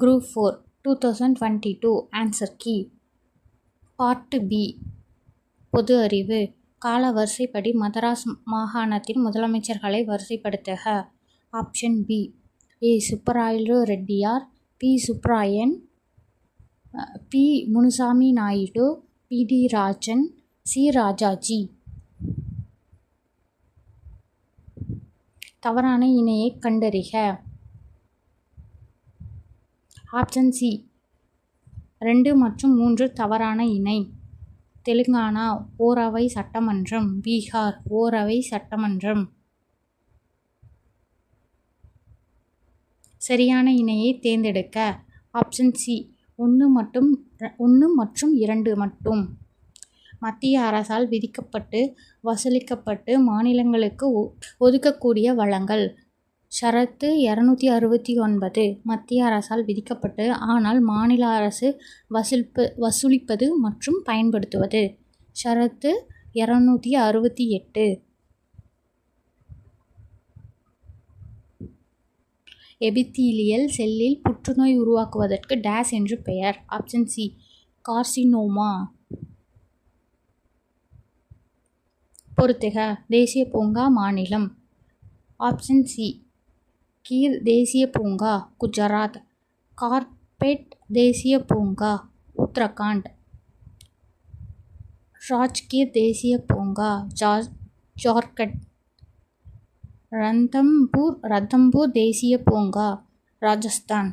Group 4 2022 Answer Key Part B பொது அறிவு கால வரிசைப்படி மதராஸ் மாகாணத்தின் முதலமைச்சர்களை வரிசைப்படுத்துக. Option B A. Subbarayalu Reddiar, P. Subbarayan, P. Munuswamy Naidu, P. T. Rajan, C. Rajaji. தவறான இணையை கண்டறிக. ஆப்ஷன் சி 2 மற்றும் 3 தவறான இணை. தெலுங்கானா ஓரவை சட்டமன்றம், பீகார் ஓரவை சட்டமன்றம். சரியான இணையை தேர்ந்தெடுக்க. ஆப்ஷன் சி 1 மற்றும் 2 மட்டும். மத்திய அரசால் விதிக்கப்பட்டு வசூலிக்கப்பட்டு மாநிலங்களுக்கு ஒதுக்கக்கூடிய வளங்கள். ஷரத்து 269 மத்திய அரசால் விதிக்கப்பட்டு ஆனால் மாநில அரசு வசூலிப்பது மற்றும் பயன்படுத்துவது. ஷரத்து 268. எபித்தீலியல் செல்லில் புற்றுநோய் உருவாக்குவதற்கு டேஸ் என்று பெயர். Option C carcinoma. பொறுத்துக. தேசிய பூங்கா மாநிலம். ஆப்ஷன் சி கீர் தேசிய பூங்கா குஜராத், கார்பெட் தேசிய பூங்கா உத்தரகாண்ட், ராஜ்கீர் தேசிய பூங்கா ஜார்க்கண்ட், ரத்தம்பூர் தேசிய பூங்கா ராஜஸ்தான்.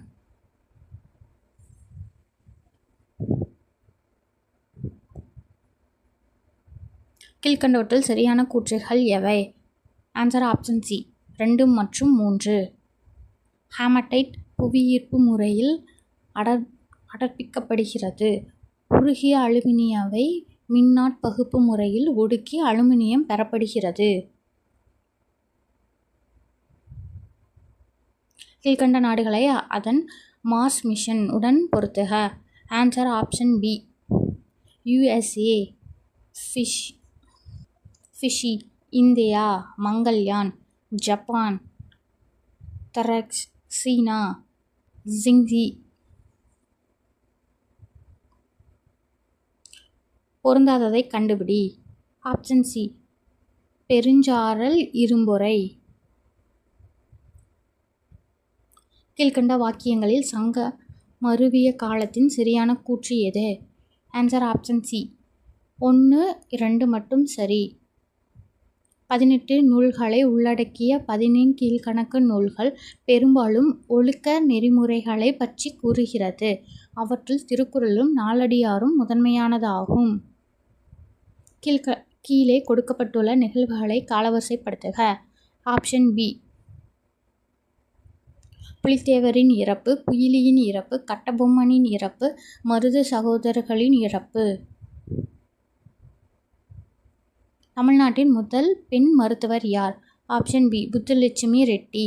கீழ்கண்டவற்றில் சரியான கூற்றுகள் எவை? ஆன்சர் ஆப்ஷன் சி 2 மற்றும் 3. ஹேமடைட் புவியீர்ப்பு முறையில் அடர்ப்பிக்கப்படுகிறது. உருகிய அலுமினியாவை மின்னாற்பகுப்பு முறையில் ஒடுக்கி அலுமினியம் பெறப்படுகிறது. கீழ்கண்ட நாடுகளை அதன் மார்ஸ் மிஷன் உடன் பொருத்துக. ஆன்சர் ஆப்ஷன் பி USA, ஃபிஷி, இந்தியா, மங்கள்யான், ஜப்பான், தரக்ஸ், சீனா, ஜிங்ஜி. பொருந்தாததை கண்டுபிடி. Option C Perunjeral Irumporai. கீழ்கண்ட வாக்கியங்களில் சங்க மருவிய காலத்தின் சரியான கூற்று எது? ஆன்சர் ஆப்ஷன் சி 1, 2 மட்டும் சரி. 18 நூல்களை உள்ளடக்கிய 14 கீழ்கணக்கு நூல்கள் பெரும்பாலும் ஒழுக்க நெறிமுறைகளை பற்றி கூறுகிறது. அவற்றுள் திருக்குறளும் நாலடியாரும் முதன்மையானதாகும். கீழே கொடுக்கப்பட்டுள்ள நிகழ்வுகளை காலவரிசைப்படுத்துக. ஆப்ஷன் பி புலித்தேவரின் இறப்பு, குயிலியின் இறப்பு, கட்டபொம்மனின் இறப்பு, மருது சகோதரர்களின் இறப்பு. தமிழ்நாட்டின் முதல் பெண் மருத்துவர் யார்? Option B Muthulakshmi Reddy.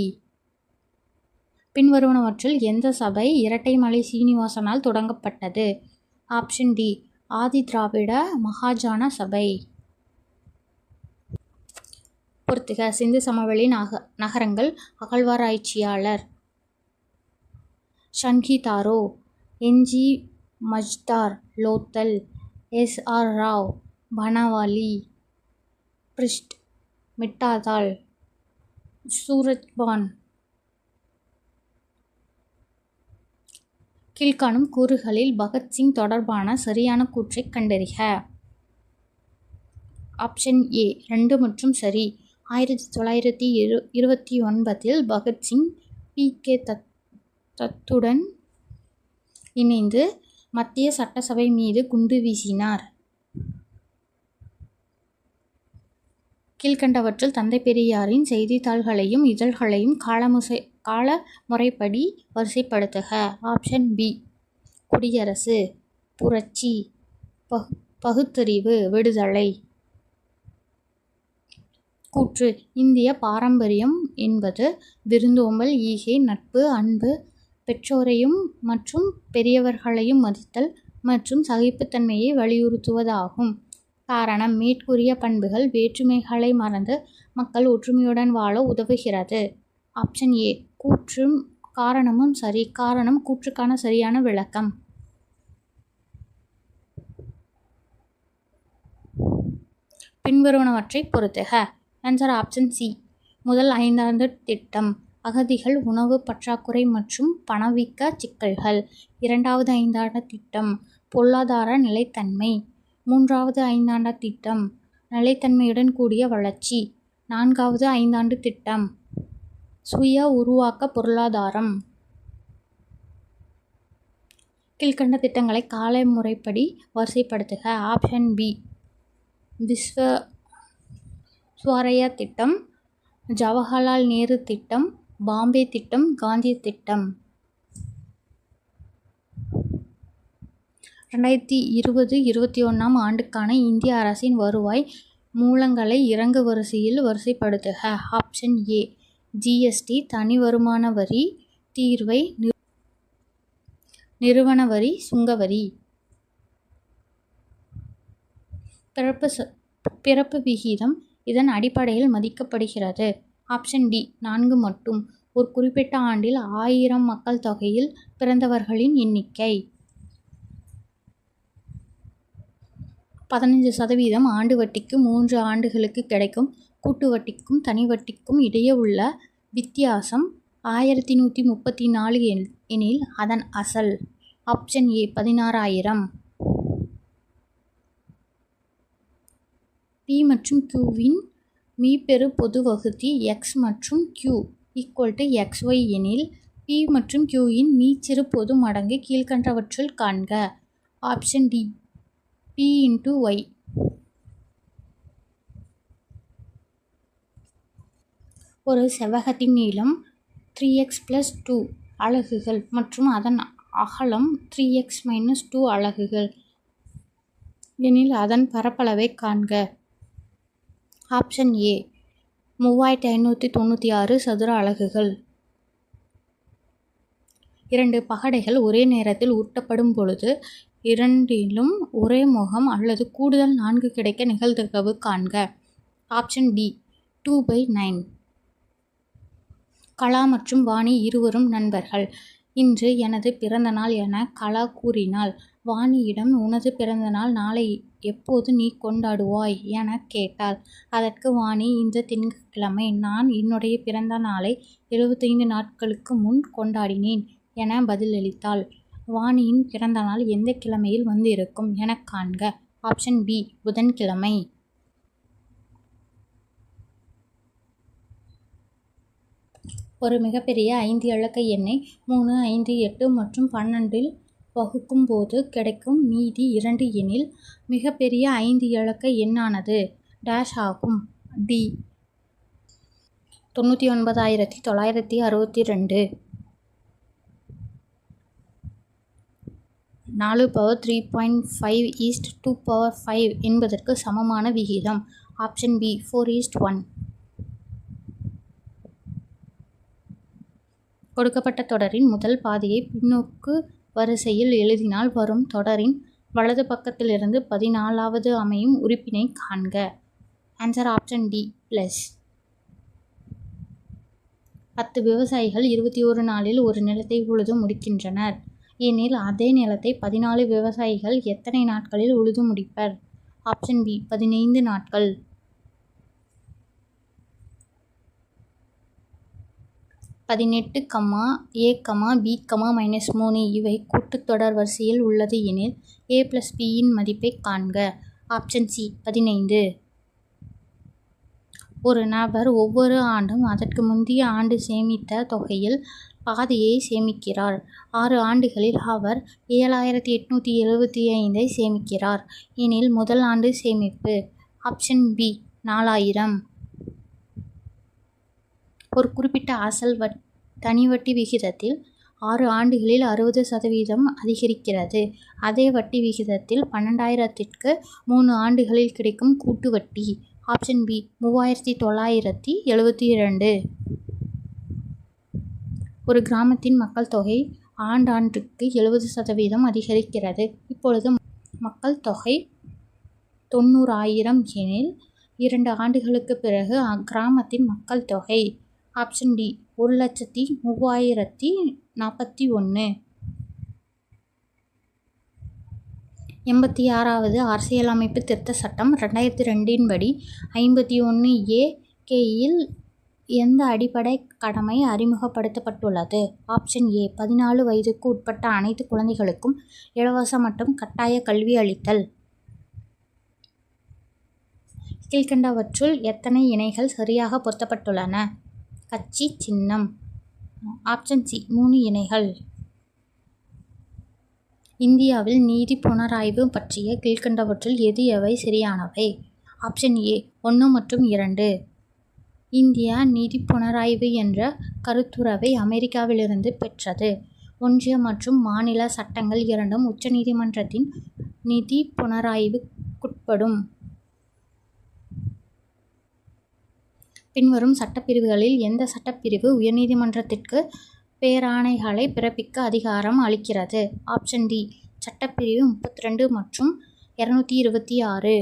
பின்வருவனவற்றில் எந்த சபை இரட்டைமலை சீனிவாசனால் தொடங்கப்பட்டது? ஆப்ஷன் டி ஆதி திராவிட மகாஜன சபை. பொறுத்துக. சிந்து சமவெளி நகரங்கள் அகழ்வாராய்ச்சியாளர் ஷன்ஹிதாரோ, NG மஜ்தார், லோத்தல், SR ராவ், பனாவாலி, பிரிஸ்ட், மிட்டாதால், சூரஜ்பான். கீழ்காணும் கூறுகளில் பகத்சிங் தொடர்பான சரியான கூற்றை கண்டறிக. ஆப்ஷன் ஏ 2 மற்றும் சரி. 1929 பகத்சிங் PK தத்துடன் இணைந்து மத்திய சட்டசபை மீது குண்டு வீசினார். கீழ்கண்டவற்றில் தந்தை பெரியாரின் செய்தித்தாள்களையும் இதழ்களையும் காலமுறைப்படி வரிசைப்படுத்துக. ஆப்ஷன் பி குடியரசு, புரட்சி, பகுத்தறிவு, விடுதலை. கூற்று இந்திய பாரம்பரியம் என்பது விருந்தோம்பல், ஈகை, நட்பு, அன்பு, பெற்றோரையும் மற்றும் பெரியவர்களையும் மதித்தல் மற்றும் சகிப்புத்தன்மையை வலியுறுத்துவதாகும். காரணம் மேற்கூறிய பண்புகள் வேற்றுமைகளை மறந்து மக்கள் ஒற்றுமையுடன் வாழ உதவுகிறது. ஆப்ஷன் ஏ கூற்றும் காரணமும் சரி. காரணம் கூற்றுக்கான சரியான விளக்கம். பின்வருவனவற்றை பொறுத்துக. Answer option C. முதல் 5 ஆண்டு திட்டம். அகதிகள், உணவு பற்றாக்குறை மற்றும் பணவீக்க சிக்கல்கள். 2வது 5 ஆண்டு திட்டம். பொருளாதார நிலைத்தன்மை. 3வது 5 ஆண்டு திட்டம். நிலைத்தன்மையுடன் கூடிய வளர்ச்சி. 4வது 5 ஆண்டு திட்டம். சுய உருவாக்க பொருளாதாரம். கீழ்கண்ட திட்டங்களை கால முறைப்படி வரிசைப்படுத்துக. Option B. விஸ்வஸ்வரய்யா திட்டம், ஜவஹர்லால் நேரு திட்டம், பாம்பே திட்டம், காந்தி திட்டம். 2020-21 ஆண்டுக்கான இந்திய அரசின் வருவாய் மூலங்களை இறங்கு வரிசையில் வரிசைப்படுத்துக. Option A. ஜிஎஸ்டி, தனி வருமான வரி, தீர்வை, நிறுவன வரி, சுங்கவரி. பிறப்பு விகிதம் இதன் அடிப்படையில் மதிக்கப்படுகிறது. Option D. 4 மட்டும். ஒரு குறிப்பிட்ட ஆண்டில் 1000 மக்கள் தொகையில் பிறந்தவர்களின் எண்ணிக்கை. 15% ஆண்டு வட்டிக்கு 3 ஆண்டுகளுக்கு கிடைக்கும் கூட்டு வட்டிக்கும் தனி வட்டிக்கும் இடையே உள்ள வித்தியாசம் 1134 எனில் அதன் அசல். Option A. 16,000. பி மற்றும் கியூவின் மீப்பெரு பொது வகுத்தி x மற்றும் q = xy எனில் பி மற்றும் கியூவின் மீச்சிறு பொது மடங்கு கீழ்கண்டவற்றுள் காண்க. Option D. p × y. ஒரு செவ்வகத்தின் நீளம் 3x + 2 அலகுகள் மற்றும் அதன் அகலம் 3x - 2 அலகுகள் எனில் அதன் பரப்பளவை காண்க. Option A. 3596 சதுர அலகுகள். 2 பகடைகள் ஒரே நேரத்தில் உருட்டப்படும் பொழுது இரண்டிலும் ஒரே முகம் அல்லது கூடுதல் 4 கிடைக்க நிகழ்தகவு காண்க. Option D. 2/9. கலா மற்றும் வாணி இருவரும் நண்பர்கள். இன்று எனது பிறந்தநாள் என கலா கூறினாள். வாணியிடம் உனது பிறந்தநாள் நாளை எப்போது நீ கொண்டாடுவாய் என கேட்டாள். அதற்கு வாணி, இந்த திங்கட்கிழமை. நான் என்னுடைய பிறந்த நாளை 75 நாட்களுக்கு முன் கொண்டாடினேன் என பதிலளித்தாள். வாணியின் பிறந்த நாள் எந்த கிழமையில் வந்து இருக்கும் என காண்க. Option B. புதன்கிழமை. ஒரு மிகப்பெரிய 5 இலக்க எண்ணை 3, 5, 8 மற்றும் 12 வகுக்கும் போது கிடைக்கும் மீதி 2 எனில் மிகப்பெரிய 5 இலக்க எண்ணானது டேஷ் ஆகும். டி. 99,962. 4/3.5:2/5 என்பதற்கு சமமான விகிதம். Option B. 4:1. கொடுக்கப்பட்ட தொடரின் முதல் பாதியை பின்னோக்கு வரிசையில் எழுதினால் வரும் தொடரின் வலது பக்கத்திலிருந்து 14வது அமையும் உறுப்பினை காண்க. Answer option D. +10 விவசாயிகள் 21 நாளில் ஒரு நிலத்தை உழுது முடிக்கின்றனர் எனில் அதே நிலத்தை 14 விவசாயிகள் எத்தனை நாட்களில் உழுது முடிப்பர்? Option B. 15 நாட்கள். 18, a, b, -3 இவை கூட்டுத்தொடர் வரிசையில் உள்ளது எனில் a + b இன் மதிப்பை காண்க. Option C. 15. ஒரு நபர் ஒவ்வொரு ஆண்டும் அதற்கு முந்தைய ஆண்டு சேமித்த தொகையில் பாதியை சேமிக்கிறார். 6 ஆண்டுகளில் அவர் 7,875 சேமிக்கிறார் எனில் முதல் ஆண்டு சேமிப்பு. Option B. 4,000. ஒரு குறிப்பிட்ட அசல் தனி வட்டி விகிதத்தில் 6 ஆண்டுகளில் 60% அதிகரிக்கிறது. அதே வட்டி விகிதத்தில் 12,000க்கு 3 ஆண்டுகளில் கிடைக்கும் கூட்டு வட்டி. Option B. 3,972. ஒரு கிராமத்தின் மக்கள் தொகை ஆண்டாண்டுக்கு 70% அதிகரிக்கிறது. இப்பொழுது மக்கள் தொகை 90,000 எனில் 2 ஆண்டுகளுக்கு பிறகு அக்கிராமத்தின் மக்கள் தொகை ஆப்ஷன் டி 1,03,041. 86வது அரசியலமைப்பு திருத்த சட்டம் 2002 படி 51A(k)யில் எந்த அடிப்படை கடமை அறிமுகப்படுத்தப்பட்டுள்ளது? ஆப்ஷன் ஏ 14 வயதுக்கு உட்பட்ட அனைத்து குழந்தைகளுக்கும் இலவச மற்றும் கட்டாய கல்வி அளித்தல். கீழ்க்கண்டவற்றுள் எத்தனை இணைகள் சரியாக பொருத்தப்பட்டுள்ளன? கட்சி சின்னம். Option C 3 இணைகள். இந்தியாவில் நீதி புனராய்வு பற்றிய கீழ்க்கண்டவற்றுள் எவை சரியானவை? ஆப்ஷன் ஏ 1 மற்றும் 2. இந்தியா நீதி புனராய்வு என்ற கருத்துருவை அமெரிக்காவிலிருந்து பெற்றது. ஒன்றிய மற்றும் மாநில சட்டங்கள் இரண்டும் உச்சநீதிமன்றத்தின் நிதி புனராய்வுக்குட்படும். பின்வரும் சட்டப்பிரிவுகளில் எந்த சட்டப்பிரிவு உயர்நீதிமன்றத்திற்கு பேராணைகளை பிறப்பிக்க அதிகாரம் அளிக்கிறது? ஆப்ஷன் டி சட்டப்பிரிவு 32 மற்றும் 226.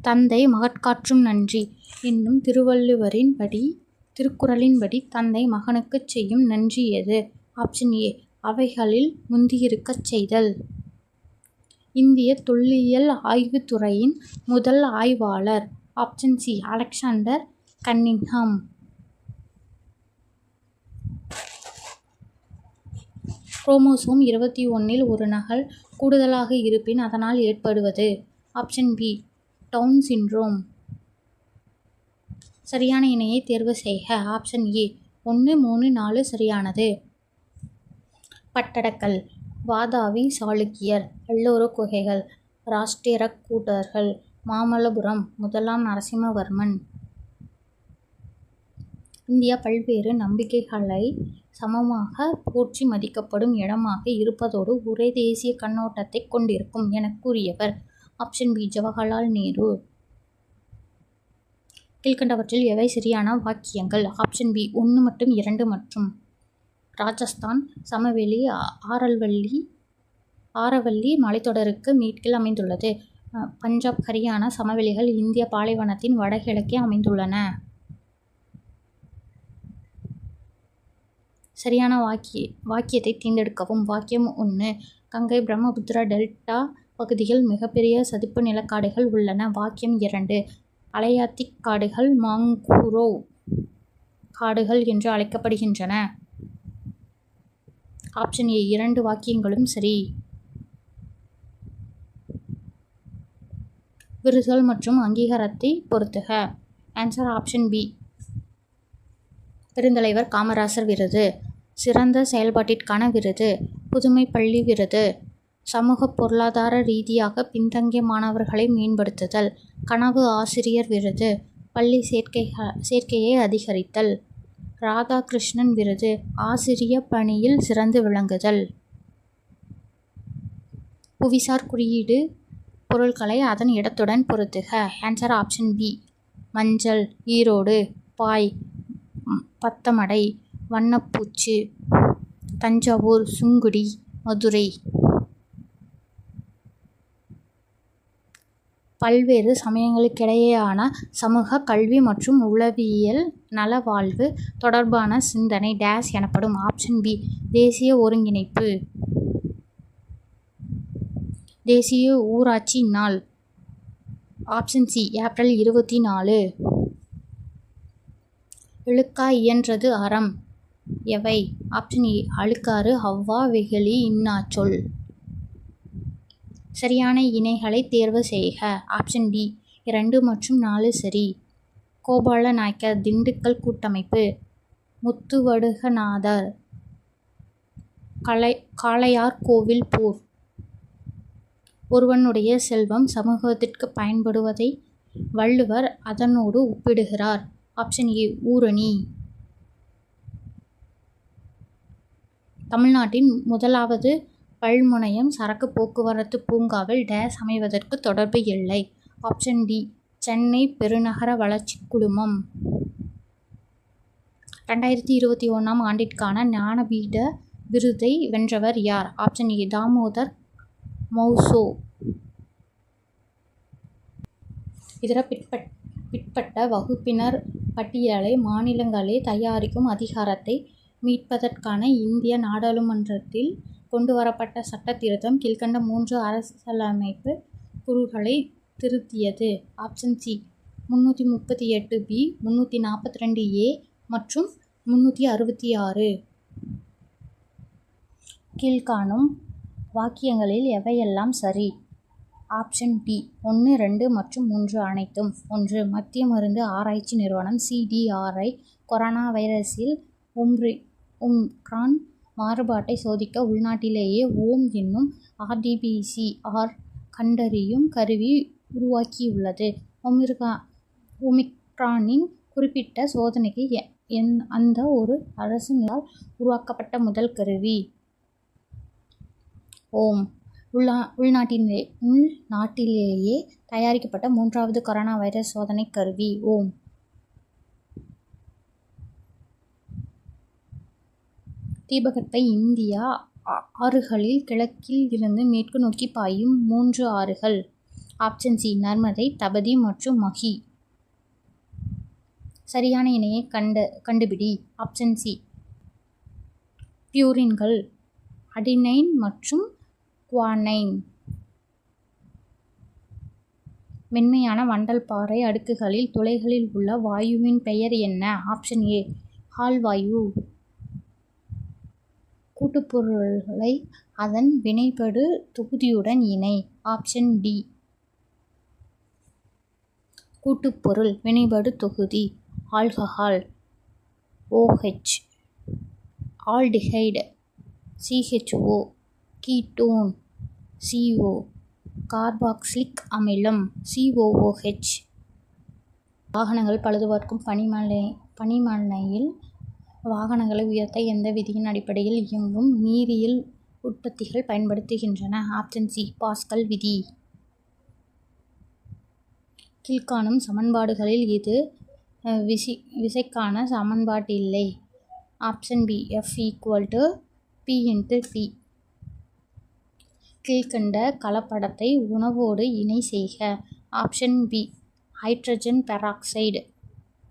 தந்தை மகட்காற்றும் நன்றி என்னும் திருக்குறளின்படி தந்தை மகனுக்குச் செய்யும் நன்றி எது? ஆப்ஷன் ஏ அவைகளில் முந்தியிருக்கச் செய்தல். இந்திய தொல்லியல் ஆய்வுத்துறையின் முதல் ஆய்வாளர்? Option C Alexander Cunningham. Chromosome 21 ஒரு நகல் கூடுதலாக இருப்பின் அதனால் ஏற்படுவது? Option B Down syndrome. சரியான இணையை தேர்வு செய்க. ஆப்ஷன் ஏ 1, 3, 4 சரியானது. பட்டடக்கல், வாதாபி சாளுக்கியர், எல்லோர குகைகள், ராஷ்டிரகூடர்கள், மாமல்லபுரம், முதலாம் நரசிம்மவர்மன். இந்தியா பல்வேறு நம்பிக்கைகளை சமமாக போற்றி மதிக்கப்படும் இடமாக இருப்பதோடு ஒரே தேசிய கண்ணோட்டத்தை கொண்டிருக்கும் என கூறியவர்? Option B Jawaharlal Nehru. கீழ்க்கண்டவற்றில் எவை சரியான வாக்கியங்கள்? ஆப்ஷன் பி 1 மற்றும் 2 மற்றும். ராஜஸ்தான் சமவெளி ஆரவல்லி மலைத்தொடருக்கு மேற்கில் அமைந்துள்ளது. பஞ்சாப் ஹரியானா சமவெளிகள் இந்திய பாலைவனத்தின் வடகிழக்கே அமைந்துள்ளன. சரியான வாக்கியத்தை தேர்ந்தெடுக்கவும். வாக்கியம் 1 கங்கை பிரம்மபுத்திரா டெல்டா பகுதியில் மிகப்பெரிய சதுப்பு நிலக்காடுகள் உள்ளன. வாக்கியம் 2 அலையாத்திக் காடுகள் மாங்குரோவ் காடுகள் என்று அழைக்கப்படுகின்றன. ஆப்ஷன் ஏ 2 வாக்கியங்களும் சரி. விருதுகள் மற்றும் அங்கீகாரத்தை பொறுத்துக. ஆன்சர் ஆப்ஷன் பி பெருந்தலைவர் காமராசர் விருது, சிறந்த செயல்பாட்டிற்கான விருது, புதுமை பள்ளி விருது, சமூக பொருளாதார ரீதியாக பின்தங்கிய மாணவர்களை மேம்படுத்துதல், கனவு ஆசிரியர் விருது, பள்ளி சேர்க்கையை அதிகரித்தல், ராதாகிருஷ்ணன் விருது, ஆசிரிய பணியில் சிறந்து விளங்குதல். புவிசார் குறியீடு பொருட்களை அதன் இடத்துடன் பொருத்துக. ஆன்சர் ஆப்ஷன் பி மஞ்சள், ஈரோடு, பாய், பத்தமடை, வண்ணப்பூச்சு, தஞ்சாவூர், சுங்குடி, மதுரை. பல்வேறு சமயங்களுக்கிடையேயான சமூக, கல்வி மற்றும் உளவியல் நலவாழ்வு தொடர்பான சிந்தனை டேஸ் எனப்படும். ஆப்ஷன் பி தேசிய ஒருங்கிணைப்பு. தேசிய ஊராட்சி நாள். Option C April 24. இழுக்கா இயன்றது அறம் எவை? ஆப்ஷன் ஏ அழுக்காறு, அவ்வா, வெகுளி, இன்னாச்சொல். சரியான இணைகளை தேர்வு செய்க. ஆப்ஷன் டி 2 மற்றும் 4 சரி. கோபால நாயக்கர் திண்டுக்கல் கூட்டமைப்பு, முத்துவடுகநாதர், காளையார் கோவில் போர். ஒருவனுடைய செல்வம் சமூகத்திற்கு பயன்படுவதை வள்ளுவர் அதனோடு ஒப்பிடுகிறார். ஆப்ஷன் ஏ ஊரணி. தமிழ்நாட்டின் முதலாவது பல்முனையம் சரக்கு போக்குவரத்து பூங்காவில் டேஸ் அமைவதற்கு தொடர்பு இல்லை. ஆப்ஷன் டி சென்னை பெருநகர வளர்ச்சி குழுமம். 2021 ஆண்டிற்கான ஞானபீட விருதை வென்றவர் யார்? Option A Damodar Mauzo. இதர பிற்பட்ட வகுப்பினர் பட்டியலை மாநிலங்களே தயாரிக்கும் அதிகாரத்தை மீட்பதற்கான இந்திய நாடாளுமன்றத்தில் கொண்டுவரப்பட்ட சட்ட திருத்தம் கீழ்க்கண்ட 3 அரசியலமைப்பு கூறுகளை திருத்தியது. ஆப்ஷன் சி 338B, 342A மற்றும் 366. கீழ்காணும் வாக்கியங்களில் எவையெல்லாம் சரி? ஆப்ஷன் டி 1, 2 மற்றும் 3 அனைத்தும். 1. மத்திய மருந்து ஆராய்ச்சி நிறுவனம் CDRI கொரோனா வைரஸில் ஒம்க்ரான் மாறுபாட்டை சோதிக்க உள்நாட்டிலேயே ஓம் என்னும் RT-PCR கண்டறியும் கருவி உருவாக்கியுள்ளது. ஒமிக்ரானின் குறிப்பிட்ட சோதனைக்கு அந்த ஒரு அரசினால் உருவாக்கப்பட்ட முதல் கருவி. ஓம் உள்நாட்டிலேயே தயாரிக்கப்பட்ட 3வது கொரோனா வைரஸ் சோதனை கருவி. ஓம் தீபகற்ப இந்தியா ஆறுகளில் கிழக்கில் இருந்து மேற்கு நோக்கி பாயும் 3 ஆறுகள். ஆப்ஷன் சி நர்மதை, தபதி மற்றும் மகி. சரியான இணையை கண்டுபிடி. ஆப்ஷன் சி பியூரின்கள் அடினைன் மற்றும் குவானைன். மென்மையான வண்டல் பாறை அடுக்குகளில் துளைகளில் உள்ள வாயுவின் பெயர் என்ன? ஆப்ஷன் ஏ ஹால் வாயு. கூட்டுப்பொருளை அதன் வினைபடு தொகுதியுடன் இணை. ஆப்ஷன் டி கூட்டுப்பொருள் வினைபடு தொகுதி. Alcohol OH, aldehyde CHO, ketone CO, carboxylic அமிலம் COOH. வாகனங்கள் பழுதுபார்க்கும் பணிமனையில் வாகனங்களை உயர்த்த எந்த விதியின் அடிப்படையில் இயங்கும் நீரியல் உற்பத்திகள் பயன்படுத்துகின்றன? ஆப்ஷன் சி பாஸ்கல் விதி. கீழ்காணும் சமன்பாடுகளில் இது விசைக்கான சமன்பாட்டில்லை. Option B F = P × P. கீழ்க்கண்ட கலப்படத்தை உணவோடு இணை செய்க. Option B hydrogen peroxide.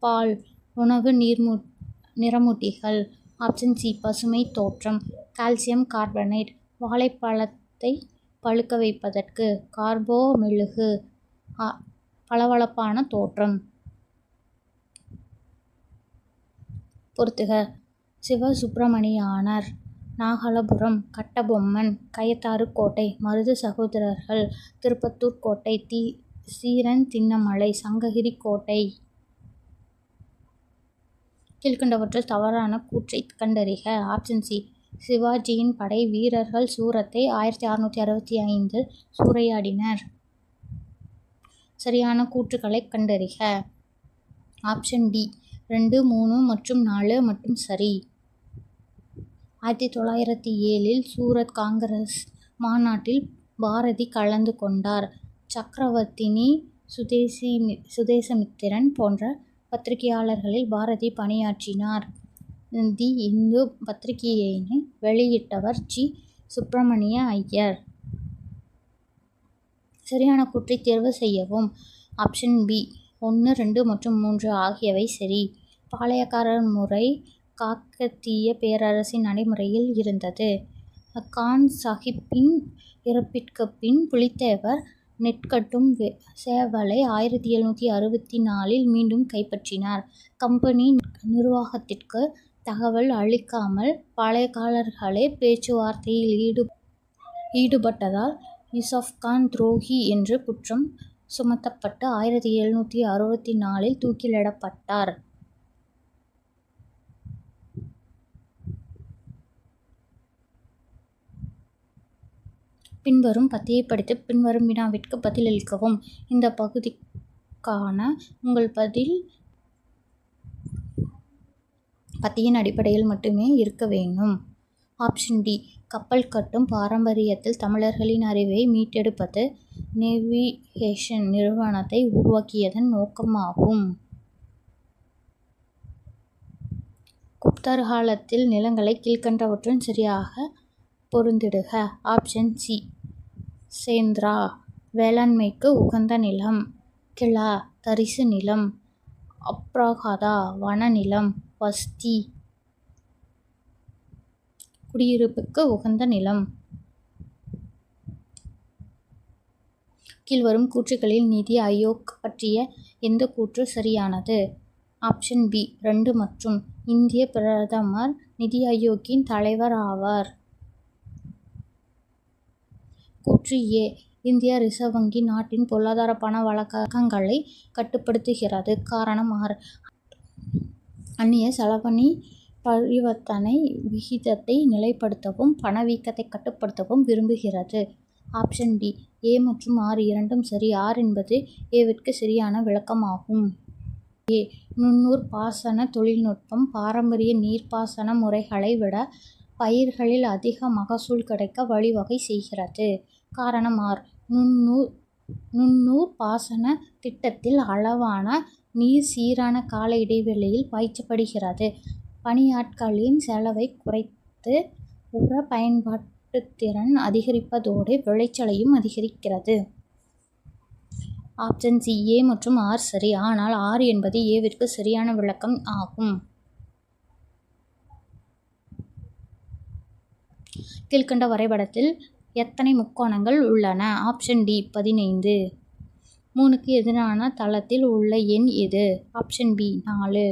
பால் உணவு நிறமூட்டிகள். ஆப்ஷன் சி பசுமை தோற்றம். கால்சியம் கார்பனேட் வாழைப்பழத்தை பழுக்க வைப்பதற்கு. கார்போ மெழுகு பளபளப்பான தோற்றம். பொறுத்துக. சிவசுப்பிரமணியானர், நாகலாபுரம், கட்டபொம்மன், கயத்தாறு கோட்டை, மருது சகோதரர்கள், திருப்பத்தூர் கோட்டை, சீரன் திண்ணமலை, சங்ககிரி கோட்டை. கீழ்க்கண்டவற்றுள் தவறான கூற்றை கண்டறிக. ஆப்ஷன் சி சிவாஜியின் படை வீரர்கள் சூரத்தை 1665 சூறையாடினர். சரியான கூற்றுகளை கண்டறிக. ஆப்ஷன் டி 2, 3 மற்றும் 4 மட்டும் சரி. 1907 சூரத் காங்கிரஸ் மாநாட்டில் பாரதி கலந்து கொண்டார். சக்கரவர்த்தினி, சுதேசமித்திரன் போன்ற பத்திரிகையாளர்களில் பாரதி பணியாற்றினார். தி இந்து பத்திரிகையினை வெளியிட்டவர் ஜி. சுப்பிரமணிய ஐயர். சரியான கூற்றை தேர்வு செய்யவும். ஆப்ஷன் பி 1, 2 மற்றும் 3 ஆகியவை சரி. பாளையக்காரர் முறை காக்கத்திய பேரரசின் நடைமுறையில் இருந்தது. கான் சாஹிப்பின் இறப்பிற்குப் பின் புலித்தேவர் நெற்கட்டும் சேவலை 1764 மீண்டும் கைப்பற்றினார். கம்பெனி நிர்வாகத்திற்கு தகவல் அளிக்காமல் பாளையக்காரர்களே பேச்சுவார்த்தையில் ஈடுபட்டதால் யூசப்கான் துரோகி என்று குற்றம் சுமத்தப்பட்டு 1764 தூக்கிலிடப்பட்டார். பின்வரும் பத்தியை படித்து பின்வரும் வினாவிற்கு பதிலளிக்கவும். இந்த பகுதிக்கான உங்கள் பதில் பத்தியின் அடிப்படையில் மட்டுமே இருக்க வேண்டும். ஆப்ஷன் டி கப்பல் கட்டும் பாரம்பரியத்தில் தமிழர்களின் அறிவை மீட்டெடுப்பது நேவிகேஷன் நிறுவனத்தை உருவாக்கியதன் நோக்கமாகும். குப்தர் காலத்தில் நிலங்களை கீழ்க்கண்டவற்றுடன் சரியாக பொருந்திடுக. ஆப்ஷன் சி சேந்திரா வேளாண்மைக்கு உகந்த நிலம். கிளா தரிசு நிலம், அப்ராகதா வனநிலம், வஸ்தி குடியிருப்புக்கு உகந்த நிலம். கீழ்வரும் கூற்றுகளில் நிதி ஆயோக் பற்றிய எந்த கூற்று சரியானது? ஆப்ஷன் பி 2 மற்றும். இந்திய பிரதமர் நிதி ஆயோக்கின் தலைவர் ஆவார். கூற்று ஏ. இந்திய ரிசர்வ் வங்கி நாட்டின் பொருளாதார பண வழக்கங்களை கட்டுப்படுத்துகிறது. காரணம் ஆர். அந்நிய செலாவணி பரிவர்த்தனை விகிதத்தை நிலைப்படுத்தவும் பணவீக்கத்தை கட்டுப்படுத்தவும் விரும்புகிறது. Option D. ஏ மற்றும் ஆர் இரண்டும் சரி. ஆர் என்பது ஏவிற்கு சரியான விளக்கமாகும். ஏ. நுண்ணூர் பாசன தொழில்நுட்பம் பாரம்பரிய நீர்ப்பாசன முறைகளை விட பயிர்களில் அதிக மகசூல் கிடைக்க வழிவகை செய்கிறது. காரணம் ஆர். நுண்ணூர் பாசன திட்டத்தில் அளவான நீர் சீரான கால இடைவெளியில் பாய்ச்சப்படுகிறது. பணியாட்களின் செலவை குறைத்து உர பயன்பாட்டுத்திறன் அதிகரிப்பதோடு விளைச்சலையும் அதிகரிக்கிறது. Option C. ஏ மற்றும் ஆர் சரி. ஆனால் ஆர் என்பது ஏவிற்கு சரியான விளக்கம் ஆகும். கீழ்க்கண்ட வரைபடத்தில் எத்தனை முக்கோணங்கள் உள்ளன? Option D 15. 3க்கு எதிரான தளத்தில் உள்ள எண் எது? Option B 4.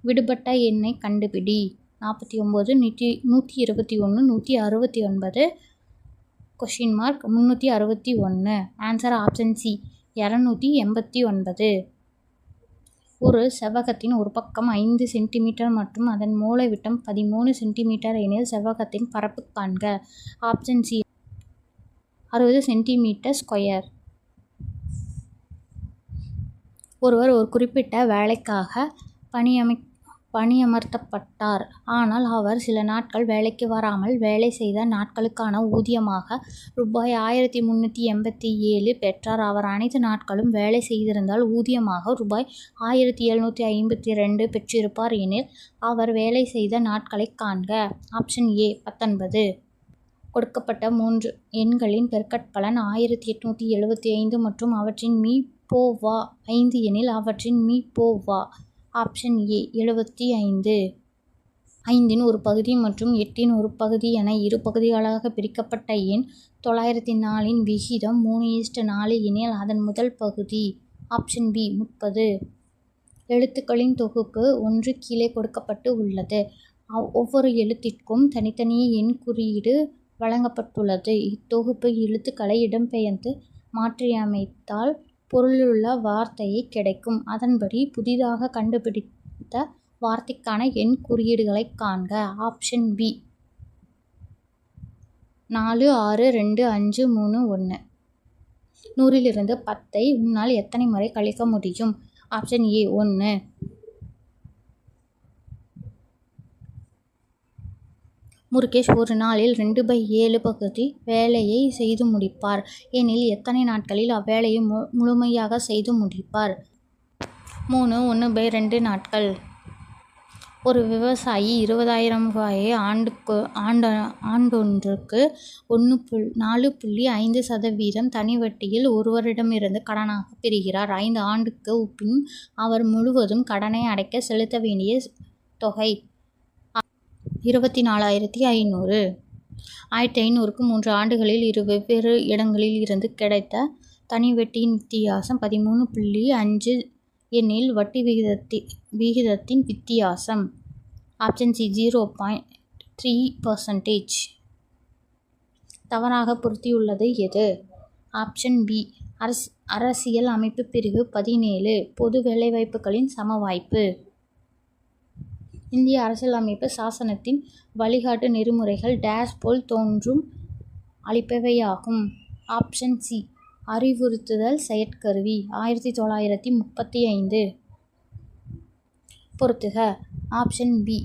விடுபட்ட எண்ணை கண்டுபிடி. 49, 121, 169, (361). Answer option C 289. ஒரு செவ்வகத்தின் ஒரு பக்கம் 5 சென்டிமீட்டர் மற்றும் அதன் மூலைவிட்டம் 13 சென்டிமீட்டர் எனில் செவ்வகத்தின் பரப்பு காண்க. Option C 60 centimetre square. ஒருவர் ஒரு குறிப்பிட்ட வேலைக்காக பணியமர்த்தப்பட்டார். ஆனால் அவர் சில நாட்கள் வேலைக்கு வராமல் வேலை செய்த நாட்களுக்கான ஊதியமாக ரூபாய் 1387 பெற்றார். அவர் அனைத்து நாட்களும் வேலை செய்திருந்தால் ஊதியமாக ரூபாய் 1752 பெற்றிருப்பார் எனில் அவர் வேலை செய்த நாட்களை காண்க. Option A 19. கொடுக்கப்பட்ட 3 எண்களின் பெருக்கற்பலன் 1875 மற்றும் அவற்றின் மீ போ வா 5 எனில் அவற்றின் மீ போ வா. Option A 75. 5இன் ஒரு பகுதி மற்றும் 8இன் ஒரு பகுதி என இரு பகுதிகளாக பிரிக்கப்பட்ட எண் 904இன் விகிதம் 3:4 எனில் அதன் முதல் பகுதி. Option B 30. எழுத்துக்களின் தொகுப்பு 1 கீழே கொடுக்கப்பட்டு உள்ளது. ஒவ்வொரு எழுத்திற்கும் தனித்தனியே எண் குறியீடு வழங்கப்பட்டுள்ளது. இத்தொகுப்பு எழுத்துக்களை இடம்பெயர்ந்து மாற்றியமைத்தால் பொருளுள்ள வார்த்தையை கிடைக்கும். அதன்படி புதிதாக கண்டுபிடித்த வார்த்தைக்கான எண் குறியீடுகளை காண்க. Option B 4, 6, 2, 5, 3, 1. 100லிருந்து 10ஐ உன்னால் எத்தனை முறை கழிக்க முடியும்? Option A 1. முருகேஷ் ஒரு நாளில் 2/7 பகுதி வேலையை செய்து முடிப்பார் எனில் எத்தனை நாட்களில் அவ்வேலையை முழுமையாக செய்து முடிப்பார்? 3 1/2 நாட்கள். ஒரு விவசாயி 20,000 ரூபாயை ஆண்டொன்றுக்கு 4.5% தனி வட்டியில் ஒருவரிடமிருந்து கடனாக பெறுகிறார். 5 ஆண்டுக்கு பின் அவர் முழுவதும் கடனை அடைக்க செலுத்த வேண்டிய தொகை 24,500. 1500க்கு 3 ஆண்டுகளில் இரு வெவ்வேறு இடங்களில் இருந்து கிடைத்த தனி வட்டியின் வித்தியாசம் 13.5 எனில் வட்டி விகிதத்தின் வித்தியாசம். Option C 0.3%. தவறாக பொருத்தியுள்ளது எது? ஆப்ஷன் பி அரசியல் அமைப்பு பிரிவு 17 பொது வேலைவாய்ப்புகளின் சமவாய்ப்பு. இந்திய அரசியலமைப்பு சாசனத்தின் வழிகாட்டு நெறிமுறைகள் டேஷ் போல் தோன்றும் அளிப்பவையாகும். Option C அறிவுறுத்துதல் செயற்கருவி. 1935. பொறுத்துக. ஆப்ஷன் பி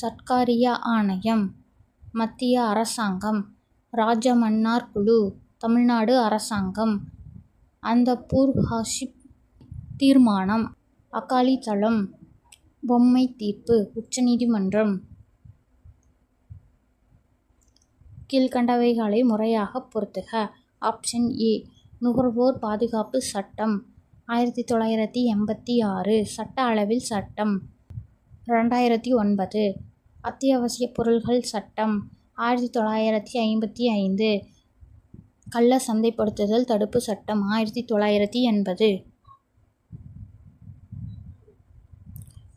சர்க்காரிய ஆணையம், மத்திய அரசாங்கம், ராஜமன்னார் குழு, தமிழ்நாடு அரசாங்கம், அந்தப்பூர் ஹாஷிப் தீர்மானம், அகாலி தளம், பொம்மை தீர்ப்பு, உச்சநீதிமன்றம். கீழ்கண்டவைகளை முறையாக பொருத்துக. ஆப்ஷன் ஏ நுகர்வோர் பாதுகாப்பு சட்டம். 1986. சட்ட அளவில் சட்டம் 2009. அத்தியாவசிய பொருள்கள் சட்டம் 1955. கள்ள சந்தைப்படுத்துதல் தடுப்பு சட்டம் 1980.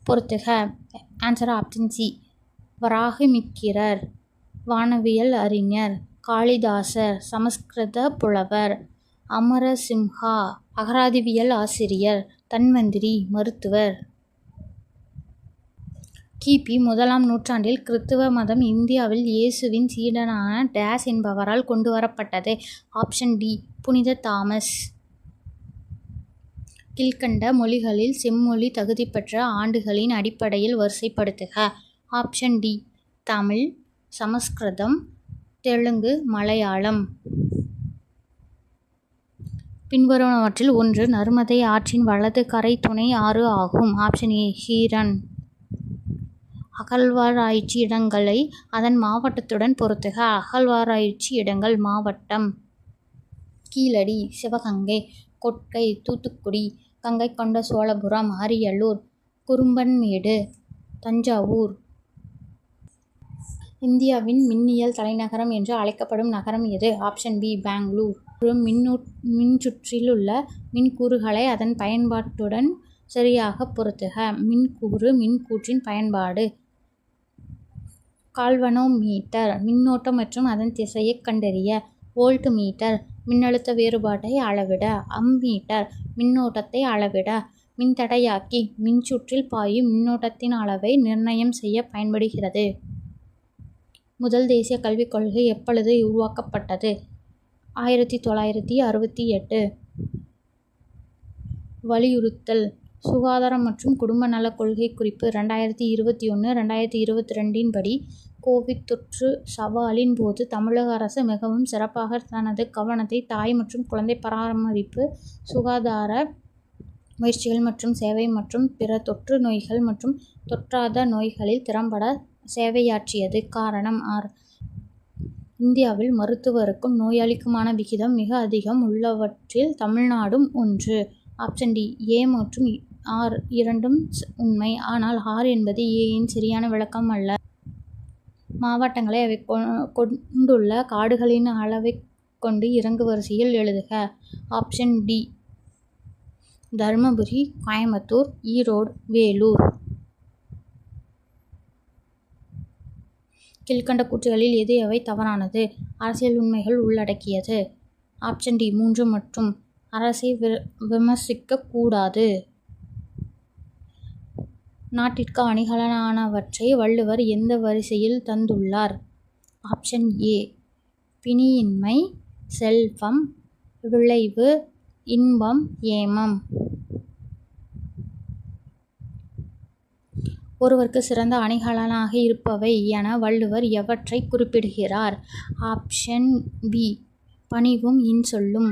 பொறுத்துக. Answer option C. வராகமித்திரர் வானவியல் அறிஞர். காளிதாசர் சமஸ்கிருத புலவர். அமரசிம்ஹா அகராதிவியல் ஆசிரியர். தன்வந்திரி மருத்துவர். கிபி 1ஆம் நூற்றாண்டில் கிறித்துவ மதம் இந்தியாவில் இயேசுவின் சீடனான டேஸ் என்பவரால் கொண்டுவரப்பட்டது. Option D. புனித தாமஸ். கீழ்க்கண்ட மொழிகளில் செம்மொழி தகுதி பெற்ற ஆண்டுகளின் அடிப்படையில் வரிசைப்படுத்துக. Option D. தமிழ், சமஸ்கிருதம், தெலுங்கு, மலையாளம். பின்வருவனவற்றில் ஒன்று நர்மதை ஆற்றின் வலது கரை துணை ஆறு ஆகும். Option A. ஹீரன். அகழ்வாராய்ச்சி இடங்களை அதன் மாவட்டத்துடன் பொறுத்துக. அகழ்வாராய்ச்சி இடங்கள் மாவட்டம். கீழடி சிவகங்கை, கொற்கை தூத்துக்குடி, கங்கை கொண்ட சோழபுரம் அரியலூர், குரும்பன்மேடு தஞ்சாவூர். இந்தியாவின் மின்னியல் தலைநகரம் என்று அழைக்கப்படும் நகரம் எது? Option B. பெங்களூர். ஒரு மின்சுற்றிலுள்ள மின்கூறுகளை அதன் பயன்பாட்டுடன் சரியாக பொருத்துக. மின்கூறு மின்கூற்றின் பயன்பாடு. கால்வனோமீட்டர் மின்னோட்டம் மற்றும் அதன் திசையை கண்டறிய. வோல்ட் மீட்டர் மின்னழுத்த வேறுபாட்டை அளவிட. அம்மீட்டர் மின்னோட்டத்தை அளவிட. மின்தடையாக்கி மின்சுற்றில் பாயும் மின்னோட்டத்தின் அளவை நிர்ணயம் செய்ய பயன்படுகிறது. முதல் தேசிய கல்விக் கொள்கை எப்பொழுது உருவாக்கப்பட்டது? 1968. வலியுறுத்தல். சுகாதாரம் மற்றும் குடும்ப நலக் கொள்கை குறிப்பு 2021-2022 படி கோவிட் தொற்று சவாலின் போது தமிழக அரசு மிகவும் சிறப்பாக தனது கவனத்தை தாய் மற்றும் குழந்தை பராமரிப்பு, சுகாதார முயற்சிகள் மற்றும் சேவை மற்றும் பிற தொற்று நோய்கள் மற்றும் தொற்றாத நோய்களில் திறம்பட சேவையாற்றியது. காரணம் இந்தியாவில் மருத்துவருக்கும் நோயாளிக்குமான விகிதம் மிக அதிகம் உள்ளவற்றில் தமிழ்நாடும் ஒன்று. Option D. ஏ மற்றும் ஆர் இரண்டும் உண்மை. ஆனால் ஆர் என்பது ஏயின் சரியான விளக்கம் அல்ல. மாவட்டங்களை அவை கொண்டுள்ள காடுகளின் அளவை கொண்டு இறங்கு வரிசையில் எழுதுக. Option D. தர்மபுரி, கோயம்புத்தூர், ஈரோடு, வேலூர். கீழ்க்கண்ட கூற்றுகளில் எது எவை தவறானது? அரசியல் உண்மைகள் உள்ளடக்கியது. Option D. 3 மற்றும் அரசை விமர்சிக்க கூடாது. நாட்டிற்கு அணிகலனானவற்றை வள்ளுவர் எந்த வரிசையில் தந்துள்ளார்? Option A. பிணியின்மை, செல்வம், விளைவு, இன்பம், ஏமம். ஒருவருக்கு சிறந்த அணிகலனாக இருப்பவை என வள்ளுவர் எவற்றை குறிப்பிடுகிறார்? Option B. பணிவும் இன்சொல்லும்.